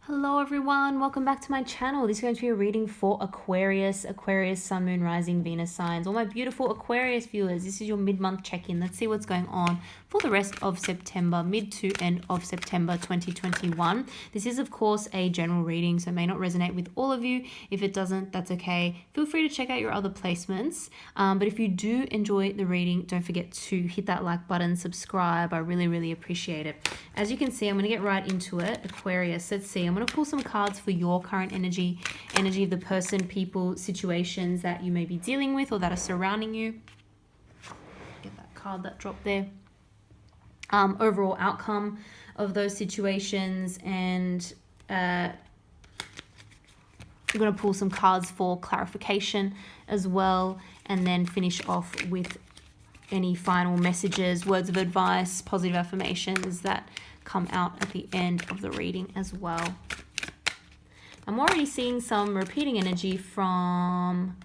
Hello everyone, welcome back to my channel. This is going to be a reading for Aquarius, Sun, Moon, Rising, Venus signs. All my beautiful Aquarius viewers, this is your mid-month check-in. Let's see what's going on for the rest of September, mid to end of September 2021. This is of course a general reading, so it may not resonate with all of you. If it doesn't, that's okay. Feel free to check out your other placements. But if you do enjoy the reading, don't forget to hit that like button, subscribe. I really appreciate it. As you can see, I'm going to get right into it. Aquarius, let's see. I'm going to pull some cards for your current energy of the person, people, situations that you may be dealing with or that are surrounding you. Get that card that dropped there. Overall outcome of those situations, and I'm going to pull some cards for clarification as well, and then finish off with any final messages, words of advice, positive affirmations that come out at the end of the reading as well. I'm already seeing some repeating energy from,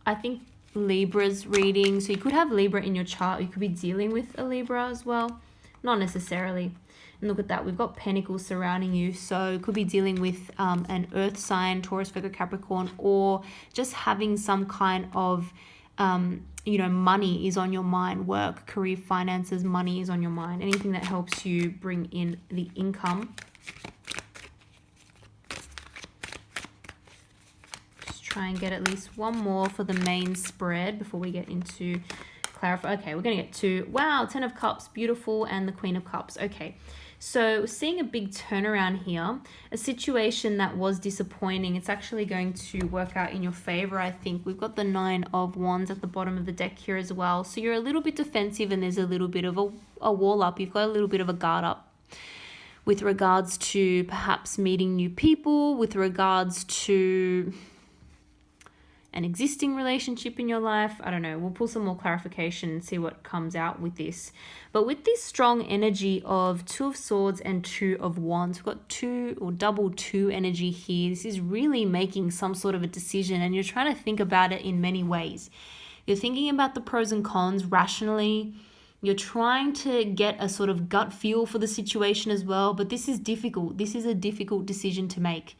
I think, Libra's reading. So you could have Libra in your chart. You could be dealing with a Libra as well. Not necessarily. And look at that. We've got Pentacles surrounding you. So you could be dealing with an earth sign, Taurus, Virgo, Capricorn, or just having some kind of money is on your mind, work, career, finances, money is on your mind, anything that helps you bring in the income. Just try and get at least one more for the main spread before we get into clarify. Okay, we're going to get to, wow, 10 of Cups, beautiful, and the Queen of Cups. Okay, so seeing a big turnaround here, a situation that was disappointing, it's actually going to work out in your favor, I think. We've got the 9 of Wands at the bottom of the deck here as well. So you're a little bit defensive and there's a little bit of a wall up. You've got a little bit of a guard up with regards to perhaps meeting new people, with regards to an existing relationship in your life. I don't know. We'll pull some more clarification and see what comes out with this. But with this strong energy of 2 of Swords and 2 of Wands, we've got 2 or double 2 energy here. This is really making some sort of a decision, and you're trying to think about it in many ways. You're thinking about the pros and cons rationally. You're trying to get a sort of gut feel for the situation as well, but this is difficult. This is a difficult decision to make.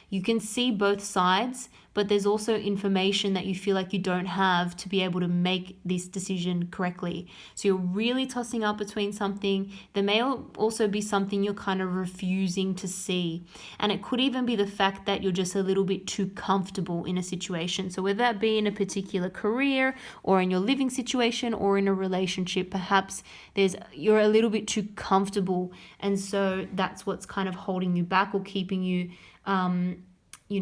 You can see both sides, but there's also information that you feel like you don't have to be able to make this decision correctly. So you're really tossing up between something. There may also be something you're kind of refusing to see. And it could even be the fact that you're just a little bit too comfortable in a situation. So whether that be in a particular career or in your living situation or in a relationship, perhaps you're a little bit too comfortable. And so that's what's kind of holding you back or keeping you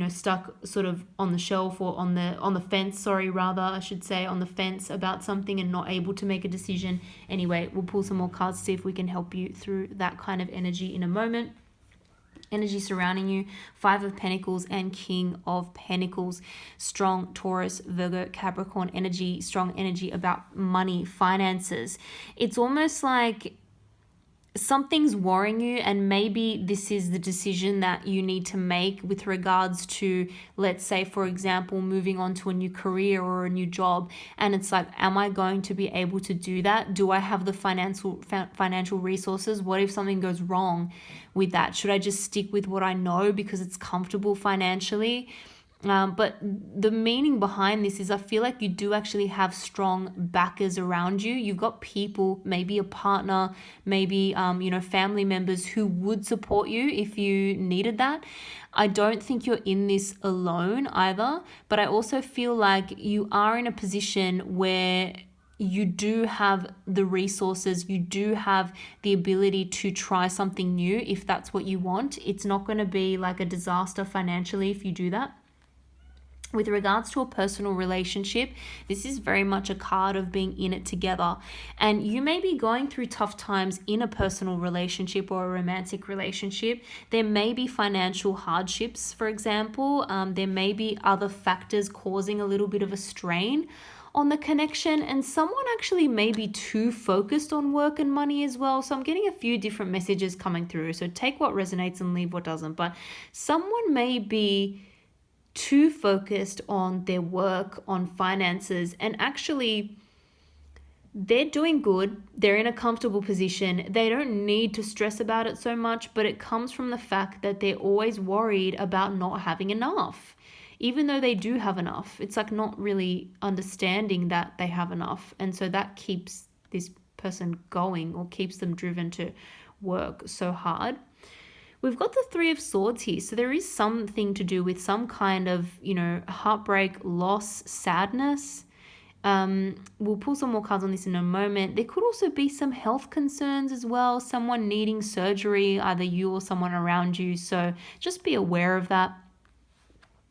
stuck sort of on the shelf or on the fence, on the fence about something and not able to make a decision. Anyway, we'll pull some more cards to see if we can help you through that kind of energy in a moment. Energy surrounding you, 5 of Pentacles and King of Pentacles. Strong Taurus, Virgo, Capricorn energy, strong energy about money, finances. It's almost like something's worrying you, and maybe this is the decision that you need to make with regards to, let's say, for example, moving on to a new career or a new job. And it's like, am I going to be able to do that? Do I have the financial resources? What if something goes wrong with that? Should I just stick with what I know because it's comfortable financially? But the meaning behind this is I feel like you do actually have strong backers around you. You've got people, maybe a partner, maybe, family members who would support you if you needed that. I don't think you're in this alone either, but I also feel like you are in a position where you do have the resources, you do have the ability to try something new if that's what you want. It's not going to be like a disaster financially if you do that. With regards to a personal relationship, this is very much a card of being in it together. And you may be going through tough times in a personal relationship or a romantic relationship. There may be financial hardships, for example. There may be other factors causing a little bit of a strain on the connection, and someone actually may be too focused on work and money as well. So I'm getting a few different messages coming through. So take what resonates and leave what doesn't. But someone may be too focused on their work, on finances, and actually they're doing good. They're in a comfortable position. They don't need to stress about it so much, but it comes from the fact that they're always worried about not having enough. Even though they do have enough, it's like not really understanding that they have enough. And so that keeps this person going, or keeps them driven to work so hard. We've got the Three of Swords here. So there is something to do with some kind of, heartbreak, loss, sadness. We'll pull some more cards on this in a moment. There could also be some health concerns as well, someone needing surgery, either you or someone around you. So just be aware of that.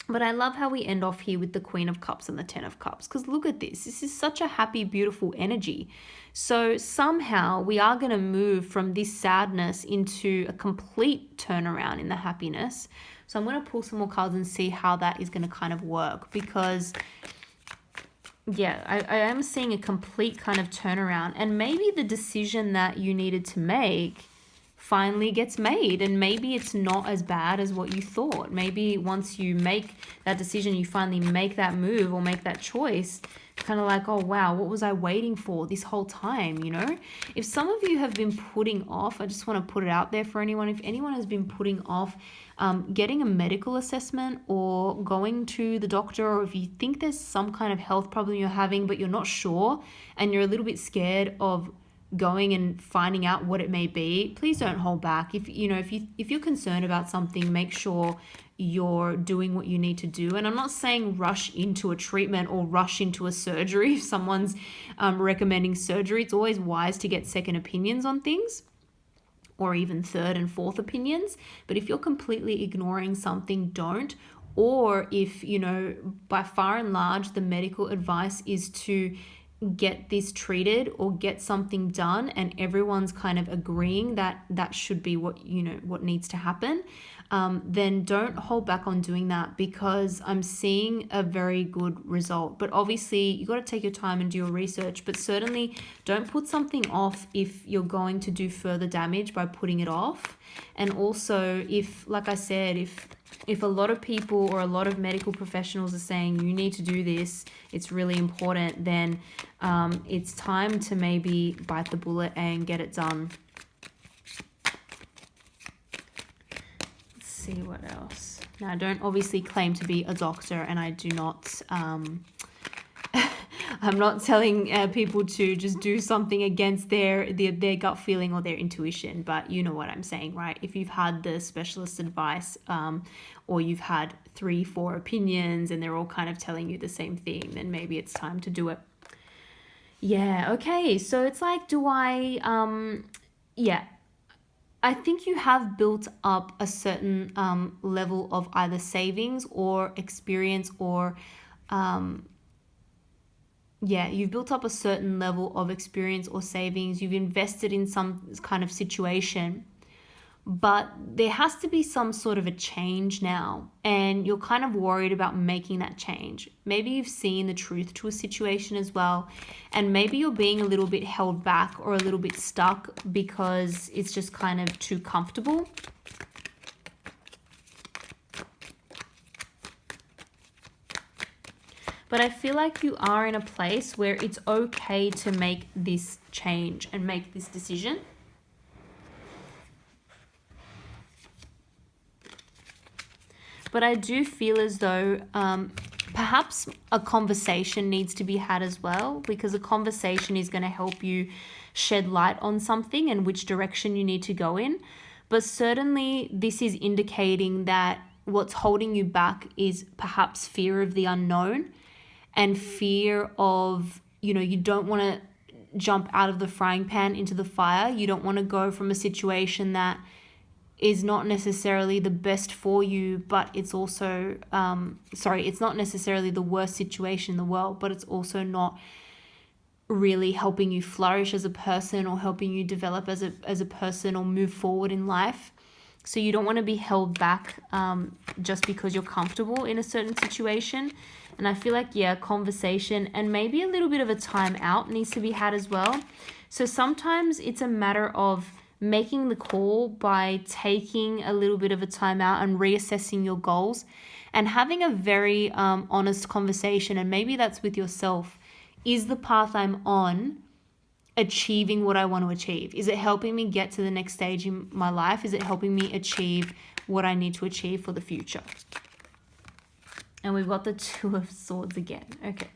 But I love how we end off here with the Queen of Cups and the Ten of Cups, because look at this. This is such a happy, beautiful energy. So somehow we are going to move from this sadness into a complete turnaround in the happiness. So I'm going to pull some more cards and see how that is going to kind of work, because yeah, I am seeing a complete kind of turnaround, and maybe the decision that you needed to make finally gets made, and maybe it's not as bad as what you thought. Maybe once you make that decision, you finally make that move or make that choice, kind of like, oh wow, what was I waiting for this whole time? If some of you have been putting off, I just want to put it out there for anyone, if anyone has been putting off getting a medical assessment or going to the doctor, or if you think there's some kind of health problem you're having but you're not sure and you're a little bit scared of going and finding out what it may be, please don't hold back. If you're concerned about something, make sure you're doing what you need to do. And I'm not saying rush into a treatment or rush into a surgery. If someone's recommending surgery, it's always wise to get second opinions on things, or even third and fourth opinions. But if you're completely ignoring something, don't. Or if, by far and large, the medical advice is to get this treated or get something done, and everyone's kind of agreeing that that should be what needs to happen, then don't hold back on doing that, because I'm seeing a very good result. But obviously you got to take your time and do your research, but certainly don't put something off if you're going to do further damage by putting it off. And also, if, like I said, if a lot of people or a lot of medical professionals are saying you need to do this, it's really important, then it's time to maybe bite the bullet and get it done. Let's see what else. Now, I don't obviously claim to be a doctor, and I do not I'm not telling people to just do something against their gut feeling or their intuition, but you know what I'm saying, right? If you've had the specialist advice, or you've had 3-4 opinions and they're all kind of telling you the same thing, then maybe it's time to do it. Yeah, okay. So it's like, I think you have built up a certain level of either savings or experience, or you've built up a certain level of experience or savings. You've invested in some kind of situation, but there has to be some sort of a change now, and you're kind of worried about making that change. Maybe you've seen the truth to a situation as well, and maybe you're being a little bit held back or a little bit stuck because it's just kind of too comfortable. But I feel like you are in a place where it's okay to make this change and make this decision. But I do feel as though perhaps a conversation needs to be had as well, because a conversation is going to help you shed light on something and which direction you need to go in. But certainly this is indicating that what's holding you back is perhaps fear of the unknown, and fear of, you don't want to jump out of the frying pan into the fire. You don't want to go from a situation that is not necessarily the best for you, but it's also, it's not necessarily the worst situation in the world, but it's also not really helping you flourish as a person or helping you develop as a person or move forward in life. So you don't want to be held back just because you're comfortable in a certain situation. And I feel like, conversation and maybe a little bit of a time out needs to be had as well. So sometimes it's a matter of making the call by taking a little bit of a time out and reassessing your goals and having a very honest conversation. And maybe that's with yourself. Is the path I'm on achieving what I want to achieve? Is it helping me get to the next stage in my life? Is it helping me achieve what I need to achieve for the future? And we've got the Two of Swords again. Okay.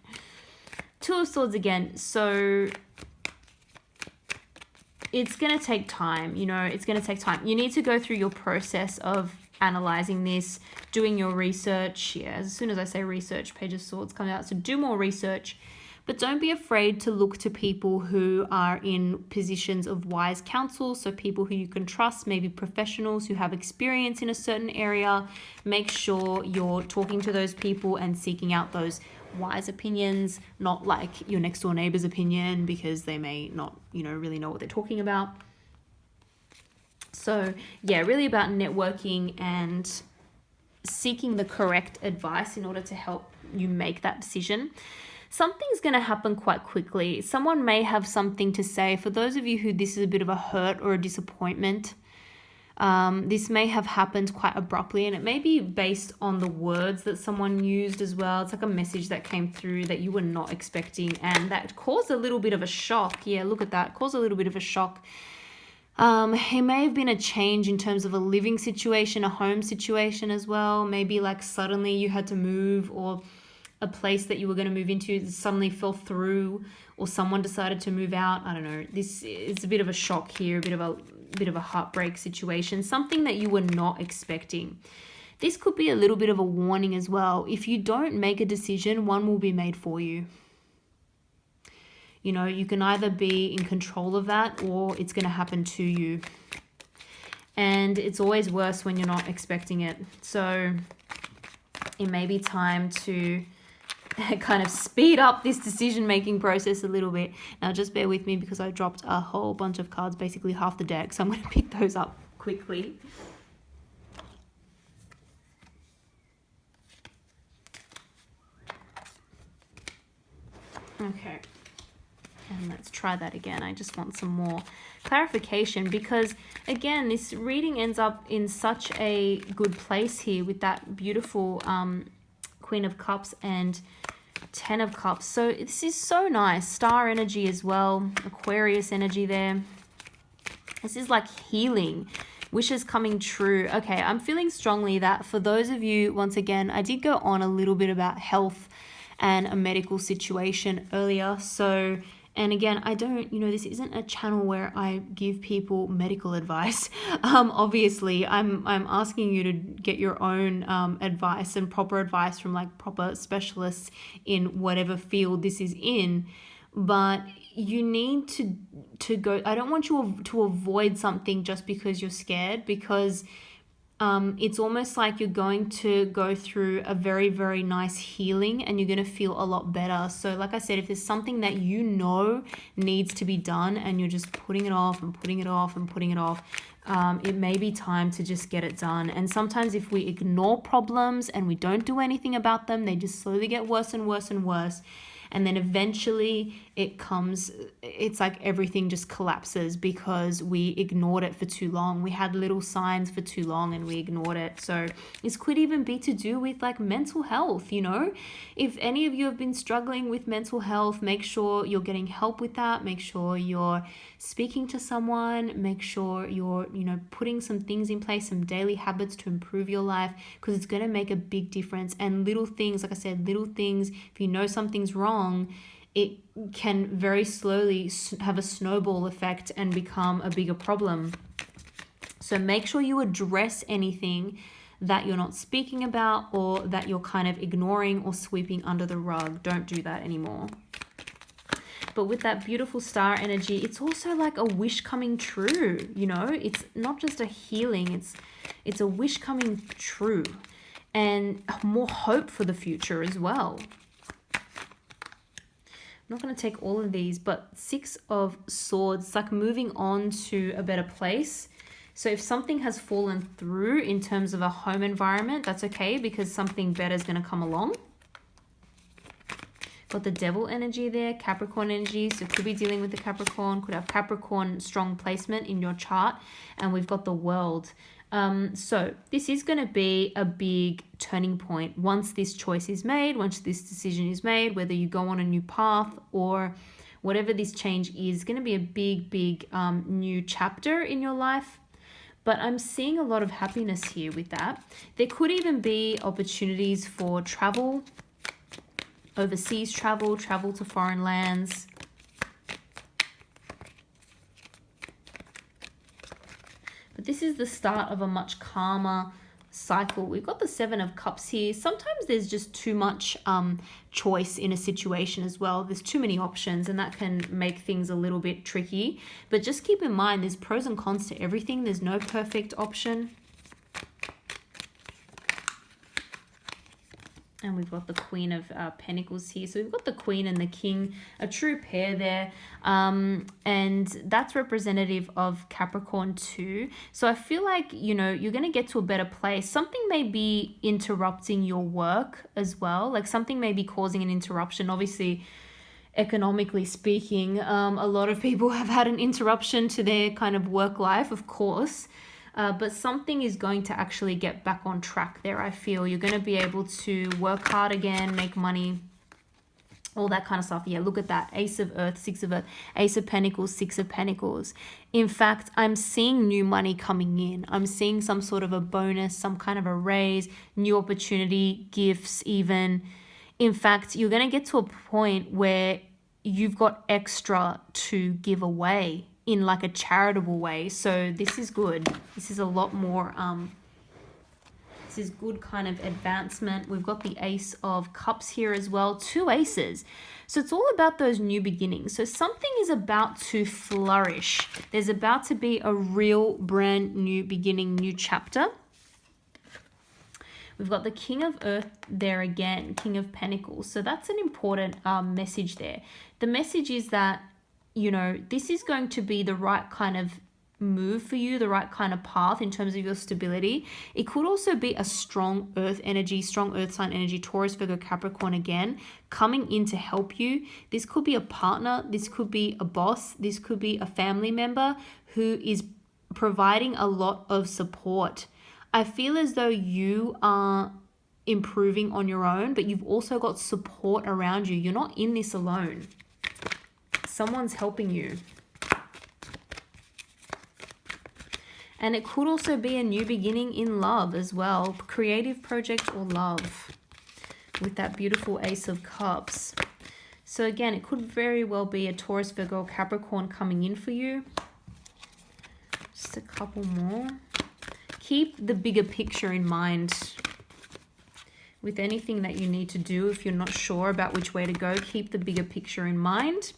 Two of Swords again. So it's going to take time, you know, it's going to take time. You need to go through your process of analyzing this, doing your research. Yeah, as soon as I say research, Page of Swords comes out. So do more research. But don't be afraid to look to people who are in positions of wise counsel. So people who you can trust, maybe professionals who have experience in a certain area. Make sure you're talking to those people and seeking out those wise opinions, not like your next door neighbor's opinion, because they may not, you know, really know what they're talking about. So yeah, really about networking and seeking the correct advice in order to help you make that decision. Something's going to happen quite quickly. Someone may have something to say. For those of you who this is a bit of a hurt or a disappointment, this may have happened quite abruptly, and it may be based on the words that someone used as well. It's like a message that came through that you were not expecting, and that caused a little bit of a shock. Yeah, look at that. Caused a little bit of a shock. It may have been a change in terms of a living situation, a home situation as well. Maybe like suddenly you had to move, or a place that you were going to move into suddenly fell through, or someone decided to move out. I don't know. This is a bit of a shock here, a bit of a heartbreak situation, something that you were not expecting. This could be a little bit of a warning as well. If you don't make a decision, one will be made for you. You know, you can either be in control of that, or it's going to happen to you. And it's always worse when you're not expecting it. So it may be time to kind of speed up this decision-making process a little bit. Now, just bear with me because I dropped a whole bunch of cards, basically half the deck. So I'm going to pick those up quickly. Okay. And let's try that again. I just want some more clarification because, again, this reading ends up in such a good place here with that beautiful Queen of Cups and Ten of Cups. So this is so nice. Star energy as well. Aquarius energy there. This is like healing. Wishes coming true. Okay, I'm feeling strongly that for those of you, once again, I did go on a little bit about health and a medical situation earlier. So, and again, I don't, you know, this isn't a channel where I give people medical advice. Obviously, I'm asking you to get your own advice and proper advice from like proper specialists in whatever field this is in. But you need to go, I don't want you to avoid something just because you're scared, because it's almost like you're going to go through a very, very nice healing and you're going to feel a lot better. So like I said, if there's something that you know needs to be done and you're just putting it off and putting it off and putting it off, it may be time to just get it done. And sometimes if we ignore problems and we don't do anything about them, they just slowly get worse and worse and worse. And then eventually it's like everything just collapses because we ignored it for too long. We had little signs for too long and we ignored it. So this could even be to do with like mental health, you know. If any of you have been struggling with mental health, make sure you're getting help with that. Make sure you're speaking to someone. Make sure you're, you know, putting some things in place, some daily habits to improve your life, because it's going to make a big difference. And little things, like I said, little things, if you know something's wrong, it can very slowly have a snowball effect and become a bigger problem. So make sure you address anything that you're not speaking about or that you're kind of ignoring or sweeping under the rug. Don't do that anymore. But with that beautiful star energy, it's also like a wish coming true, you know? It's not just a healing, it's a wish coming true and more hope for the future as well. I'm not going to take all of these, but Six of Swords, like moving on to a better place. So if something has fallen through in terms of a home environment, that's okay, because something better is going to come along. Got the Devil energy there, Capricorn energy. So could be dealing with the Capricorn, could have Capricorn strong placement in your chart. And we've got the World. So this is going to be a big turning point once this choice is made, once this decision is made, whether you go on a new path or Whatever this change is going to be a big new chapter in your life. But I'm seeing a lot of happiness here with that. There could even be opportunities for travel, overseas travel, travel to foreign lands. But this is the start of a much calmer cycle. We've got the Seven of Cups here. Sometimes there's just too much choice in a situation as well. There's too many options, and that can make things a little bit tricky. But just keep in mind, there's pros and cons to everything. There's no perfect option. And we've got the Queen of Pentacles here. So we've got the Queen and the King, a true pair there. And that's representative of Capricorn too. So I feel like, you know, you're going to get to a better place. Something may be interrupting your work as well. Like something may be causing an interruption. Obviously, economically speaking, a lot of people have had an interruption to their kind of work life, of course. But something is going to actually get back on track there, I feel. You're going to be able to work hard again, make money, all that kind of stuff. Yeah, look at that. Ace of Earth, Six of Earth, Ace of Pentacles, Six of Pentacles. In fact, I'm seeing new money coming in. I'm seeing some sort of a bonus, some kind of a raise, new opportunity, gifts even. In fact, you're going to get to a point where you've got extra to give away in like a charitable way. So this is good. This is a lot more, this is good kind of advancement. We've got the Ace of Cups here as well, 2 aces. So it's all about those new beginnings. So something is about to flourish. There's about to be a real brand new beginning, new chapter. We've got the King of Earth there again, King of Pentacles. So that's an important message there. The message is that, you know, this is going to be the right kind of move for you, the right kind of path in terms of your stability. It could also be a strong earth energy, strong earth sign energy, Taurus, Virgo, Capricorn again, coming in to help you. This could be a partner. This could be a boss. This could be a family member who is providing a lot of support. I feel as though you are improving on your own, but you've also got support around you. You're not in this alone. Someone's helping you. And it could also be a new beginning in love as well. Creative project or love with that beautiful Ace of Cups. So again, it could very well be a Taurus, Virgo, Capricorn coming in for you. Just a couple more. Keep the bigger picture in mind with anything that you need to do. If you're not sure about which way to go, keep the bigger picture in mind.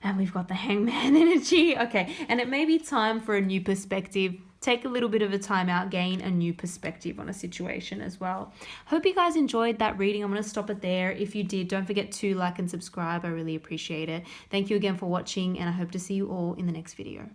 And we've got the Hangman energy. Okay, and it may be time for a new perspective. Take a little bit of a time out, gain a new perspective on a situation as well. Hope you guys enjoyed that reading. I'm going to stop it there. If you did, don't forget to like and subscribe. I really appreciate it. Thank you again for watching, and I hope to see you all in the next video.